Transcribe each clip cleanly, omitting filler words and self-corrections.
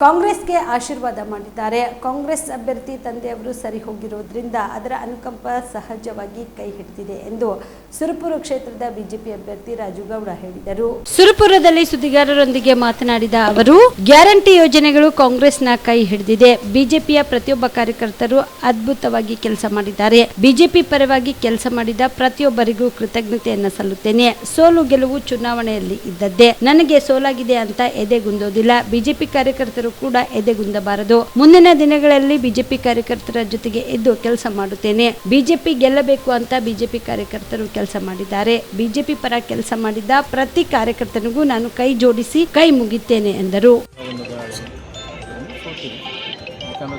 ಕಾಂಗ್ರೆಸ್ಗೆ ಆಶೀರ್ವಾದ ಮಾಡಿದ್ದಾರೆ. ಕಾಂಗ್ರೆಸ್ ಅಭ್ಯರ್ಥಿ ತಂದೆಯವರು ಸರಿ ಹೋಗಿರೋದ್ರಿಂದ ಅದರ ಅನುಕಂಪ ಸಹಜವಾಗಿ ಕೈ ಹಿಡಿದಿದೆ ಎಂದು ಸುರಪುರ ಕ್ಷೇತ್ರದ ಬಿಜೆಪಿ ಅಭ್ಯರ್ಥಿ ರಾಜುಗೌಡ ಹೇಳಿದರು. ಸುರಪುರದಲ್ಲಿ ಸುದ್ದಿಗಾರರೊಂದಿಗೆ ಮಾತನಾಡಿದ ಅವರು, ಗ್ಯಾರಂಟಿ ಯೋಜನೆಗಳು ಕಾಂಗ್ರೆಸ್ನ ಕೈ ಹಿಡಿದಿದೆ. ಬಿಜೆಪಿಯ ಪ್ರತಿಯೊಬ್ಬ ಕಾರ್ಯಕರ್ತರು ಅದ್ಭುತವಾಗಿ ಕೆಲಸ ಮಾಡಿದ್ದಾರೆ. ಬಿಜೆಪಿ ಪರವಾಗಿ ಕೆಲಸ ಮಾಡಿದ ಪ್ರತಿಯೊಬ್ಬರಿಗೂ ಕೃತಜ್ಞತೆಯನ್ನ ಸಲ್ಲುತ್ತೇನೆ. ಸೋಲು ಗೆಲುವು ಚುನಾವಣೆಯಲ್ಲಿ ಇದ್ದದ್ದೇ. ನನಗೆ ಸೋಲಾಗಿದೆ ಅಂತ ಎದೆಗುಂದೋದಿಲ್ಲ. ಬಿಜೆಪಿ ಕಾರ್ಯಕರ್ತರು ಕೂಡ ಎದೆಗುಂದಬಾರದು. ಮುಂದಿನ ದಿನಗಳಲ್ಲಿ ಬಿಜೆಪಿ ಕಾರ್ಯಕರ್ತರ ಜೊತೆಗೆ ಇದ್ದು ಕೆಲಸ ಮಾಡುತ್ತೇನೆ. ಬಿಜೆಪಿ ಗೆಲ್ಲಬೇಕು ಅಂತ ಬಿಜೆಪಿ ಕಾರ್ಯಕರ್ತರು ಕೆಲಸ ಮಾಡಿದ್ದಾರೆ. ಬಿಜೆಪಿ ಪರ ಕೆಲಸ ಮಾಡಿದ ಪ್ರತಿ ಕಾರ್ಯಕರ್ತನಿಗೂ ನಾನು ಕೈ ಜೋಡಿಸಿ ಕೈ ಮುಗಿತ್ತೇನೆ ಎಂದರು.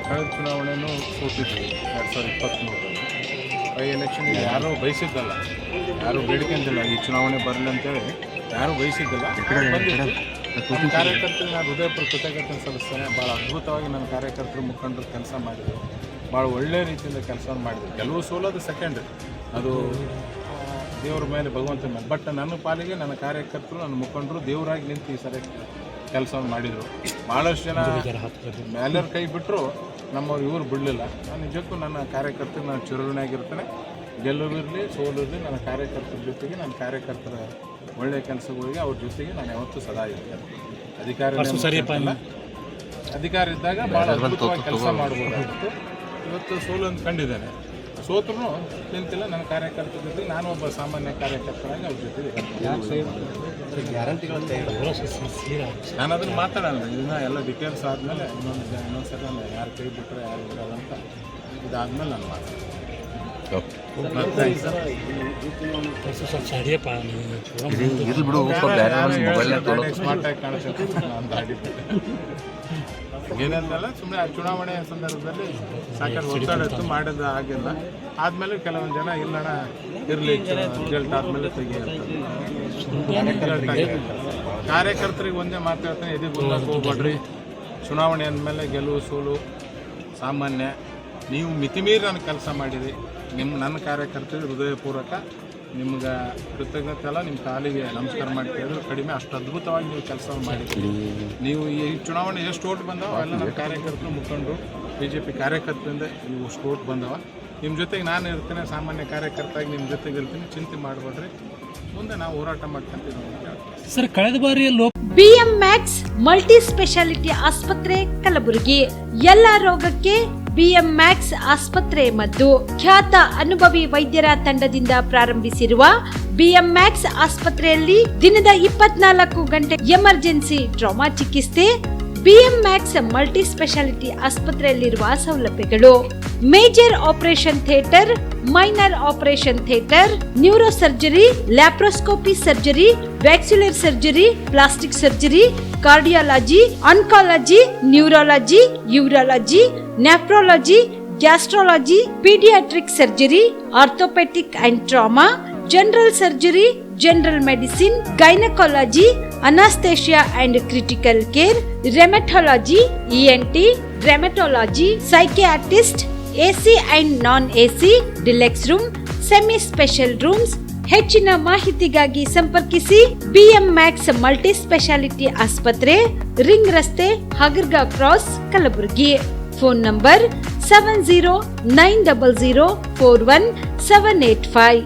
ಕಳೆದ ಚುನಾವಣೆನೂ ಸೋತಿದ್ವಿ 2023 ಎಲೆಕ್ಷನ್ ಯಾರೂ ಬಯಸಿದ್ದಲ್ಲ, ಯಾರೂ ಬೇಡಿಕೆಂದಿಲ್ಲ ಈ ಚುನಾವಣೆ ಬರಲಿ ಅಂತೇಳಿ ಯಾರೂ ಬಯಸಿದ್ದಿಲ್ಲ. ನನ್ನ ಕಾರ್ಯಕರ್ತರಿಗೆ ನಾನು ಹೃದಯಪೂರ್ವಕ ಕೃತಜ್ಞತೆ ಸಲ್ಲಿಸ್ತೇನೆ. ಭಾಳ ಅದ್ಭುತವಾಗಿ ನನ್ನ ಕಾರ್ಯಕರ್ತರು ಮುಖಂಡರು ಕೆಲಸ ಮಾಡಿದರು. ಭಾಳ ಒಳ್ಳೆಯ ರೀತಿಯಿಂದ ಕೆಲಸವನ್ನು ಮಾಡಿದರು. ಕೆಲವು ಸೋಲೋದು ಸೆಕೆಂಡ್ರಿ, ಅದು ದೇವ್ರ ಮೇಲೆ ಭಗವಂತನ ಮೇಲೆ. ಬಟ್ ನನ್ನ ಪಾಲಿಗೆ ನನ್ನ ಕಾರ್ಯಕರ್ತರು ನನ್ನ ಮುಖಂಡರು ದೇವರಾಗಿ ನಿಂತು ಈ ಸರಿ ಕೆಲಸವನ್ನು ಮಾಡಿದರು. ಭಾಳಷ್ಟು ಜನ ಮೇಲರ ಕೈ ಬಿಟ್ಟರು, ನಮ್ಮವ್ರು ಇವರು ಬಿಡಲಿಲ್ಲ. ನಾನು ನಿಜಕ್ಕೂ ನನ್ನ ಕಾರ್ಯಕರ್ತರಿಗೆ ನಾನು ಚಿರಋಣಿಯಾಗಿರ್ತೇನೆ. ಗೆಲ್ಲುವಿರಲಿ ಸೋಲಿರಲಿ, ನನ್ನ ಕಾರ್ಯಕರ್ತರ ಜೊತೆಗೆ ನನ್ನ ಕಾರ್ಯಕರ್ತರ ಒಳ್ಳೆಯ ಕೆಲಸಗಳಿಗೆ ಅವ್ರ ಜೊತೆಗೆ ನಾನು ಯಾವತ್ತೂ ಸದಾ ಇರ್ತೇನೆ. ಅಧಿಕಾರ ಇದ್ದಾಗ ಭಾಳ ಅದ್ಭುತವಾಗಿ ಕೆಲಸ ಮಾಡ್ಬೋದಾಗಿತ್ತು. ಇವತ್ತು ಸೋಲನ್ನು ಕಂಡಿದ್ದೇನೆ. ಸೋತ್ರೂ ನಿಂತಿಲ್ಲ. ನನ್ನ ಕಾರ್ಯಕರ್ತರ ಜೊತೆಗೆ ನಾನು ಒಬ್ಬ ಸಾಮಾನ್ಯ ಕಾರ್ಯಕರ್ತರಾಗಿ ಅವ್ರ ಜೊತೆಗೆ ನಾನು ಅದನ್ನು ಮಾತಾಡೋಣ. ಇದನ್ನ ಎಲ್ಲ ಡೀಟೇಲ್ಸ್ ಆದಮೇಲೆ ಇನ್ನೊಂದ್ಸಲ ನಾನು ಯಾರು ಕೈ ಬಿಟ್ಟರೆ ಯಾರು ಬಿಡೋಲ್ಲ ಅಂತ ಇದಾದ್ಮೇಲೆ ನಾನು ಮಾತಾಡ್ತೀನಿ. ಏನಂತಲ್ಲ, ಸುಮ್ಮನೆ ಆ ಚುನಾವಣೆ ಸಂದರ್ಭದಲ್ಲಿ ಸಾಕಷ್ಟು ಒತ್ತಡ ಇತ್ತು, ಮಾಡೋದು ಆಗಿಲ್ಲ. ಆದಮೇಲೆ ಕೆಲವೊಂದು ಜನ ಇಲ್ಲಣ್ಣ ಇರಲಿ ರಿಸಲ್ಟ್ ಆದಮೇಲೆ ತೆಗಿಯಂತ ಕಾರ್ಯಕರ್ತರಿಗೆ ಒಂದೇ ಮಾತಾಡ್ತಾನೆ, ಎದೆ ಗುಂದಕ್ಕೆ ಹೋಗ್ಬೇಡ್ರಿ. ಚುನಾವಣೆ ಅಂದಮೇಲೆ ಗೆಲುವು ಸೋಲು ಸಾಮಾನ್ಯ. ನೀವು ಮಿತಿಮೀರಿ ನಾನು ಕೆಲಸ ಮಾಡಿರಿ. ನನ್ನ ಕಾರ್ಯಕರ್ತರಿಗೆ ಹೃದಯಪೂರ್ವಕ ನಿಮ್ಗೆ ಕೃತಜ್ಞತೆ ಅಲ್ಲ, ನಿಮ್ಮ ಕಾಲಿಗೆ ನಮಸ್ಕಾರ ಮಾಡ್ತಿದ್ರು ಕಡಿಮೆ. ಅಷ್ಟು ಅದ್ಭುತವಾಗಿ ನೀವು ಕೆಲಸವನ್ನು ಮಾಡಿದ್ದೀರಿ. ನೀವು ಈ ಚುನಾವಣೆ ಎಷ್ಟು ಓಟ್ ಬಂದವ ಅವೆಲ್ಲ ನಮ್ಮ ಕಾರ್ಯಕರ್ತರು ಮುಖಂಡರು ಬಿಜೆಪಿ ಕಾರ್ಯಕರ್ತರಿಂದ ನೀವು ಅಷ್ಟು ಓಟ್ ಬಂದವ. ನಿಮ್ಮ ಜೊತೆಗೆ ನಾನು ಇರ್ತೇನೆ, ಸಾಮಾನ್ಯ ಕಾರ್ಯಕರ್ತಾಗಿ ನಿಮ್ಮ ಜೊತೆಗೆ ಇರ್ತೀನಿ. ಚಿಂತೆ ಮಾಡಬೇಡ್ರಿ, ಮುಂದೆ ನಾವು ಹೋರಾಟ ಮಾಡ್ಕೊಂತೀವಿ. ಸರ್, ಕಳೆದ ಬಾರಿ ಬಿಎಂ ಮ್ಯಾಕ್ಸ್ ಮಲ್ಟಿ ಸ್ಪೆಷಾಲಿಟಿ ಆಸ್ಪತ್ರೆ ಕಲಬುರಗಿ. ಎಲ್ಲ ರೋಗಕ್ಕೆ ಬಿಎಂ ಮ್ಯಾಕ್ಸ್ ಆಸ್ಪತ್ರೆ ಮದ್ದು. ಖ್ಯಾತ ಅನುಭವಿ ವೈದ್ಯರ ತಂಡದಿಂದ ಪ್ರಾರಂಭಿಸಿರುವ ಬಿಎಂ ಮ್ಯಾಕ್ಸ್ ಆಸ್ಪತ್ರೆಯಲ್ಲಿ ದಿನದ 24 ಗಂಟೆ ಎಮರ್ಜೆನ್ಸಿ ಟ್ರಾಮಾ ಚಿಕಿತ್ಸೆ. ಬಿಎಂ ಮ್ಯಾಕ್ಸ್ ಮಲ್ಟಿ ಸ್ಪೆಷಾಲಿಟಿ ಆಸ್ಪತ್ರೆಯಲ್ಲಿರುವ ಸೌಲಭ್ಯಗಳು: major operation theatre, minor operation theatre, neuro surgery, laparoscopy surgery, ವ್ಯಾಕ್ಸ್ಯುಲರ್ surgery, plastic surgery, cardiology, oncology, neurology, urology, nephrology, gastrology, paediatric surgery, orthopaedic and trauma, general surgery, general medicine, gynaecology, anaesthesia and critical care, rheumatology, ENT, rheumatology, psychiatrist, AC and non AC, deluxe room, semi special rooms. ಹೆಚ್ಚಿನ ಮಾಹಿತಿಗಾಗಿ ಸಂಪರ್ಕಿಸಿ BM Max multi speciality ಆಸ್ಪತ್ರೆ, ring ರಸ್ತೆ, ಹಗರ್ಗಾ cross, Kalaburagi. Phone number 7090041785.